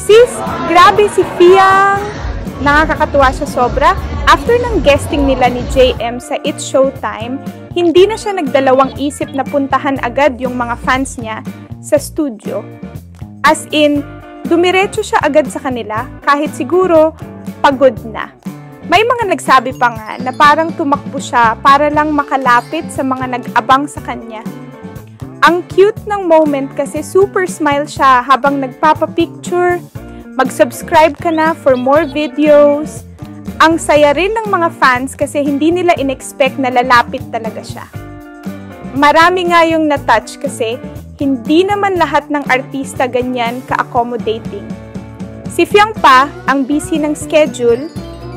Sis, grabe si Fiang! Nakakatuwa siya sobra. After ng guesting nila ni JM sa It's Showtime, hindi na siya nagdalawang isip na puntahan agad yung mga fans niya sa studio. As in, dumiretso siya agad sa kanila kahit siguro pagod na. May mga nagsabi pa nga na parang tumakbo siya para lang makalapit sa mga nag-abang sa kanya. Ang cute ng moment kasi super smile siya habang nagpapapicture. Mag-subscribe ka na for more videos. Ang saya rin ng mga fans kasi hindi nila in-expect na lalapit talaga siya. Marami nga yung na-touch kasi hindi naman lahat ng artista ganyan ka-accommodating. Si Fiang pa ang busy ng schedule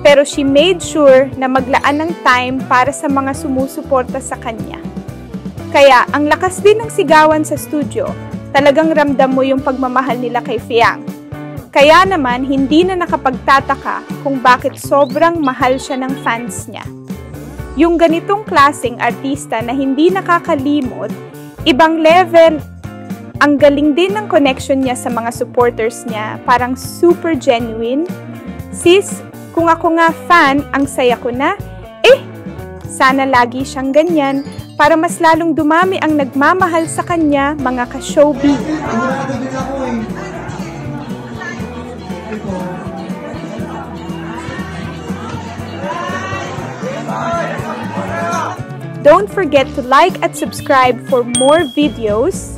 pero she made sure na maglaan ng time para sa mga sumusuporta sa kanya. Kaya ang lakas din ng sigawan sa studio, talagang ramdam mo yung pagmamahal nila kay Fiang. Kaya naman, hindi na nakapagtataka kung bakit sobrang mahal siya ng fans niya. Yung ganitong klaseng artista na hindi nakakalimot, ibang level. Ang galing din ng connection niya sa mga supporters niya, parang super genuine. Sis, kung ako nga fan, ang saya ko na. Sana lagi siyang ganyan para mas lalong dumami ang nagmamahal sa kanya, mga ka-showbiz. Don't forget to like and subscribe for more videos.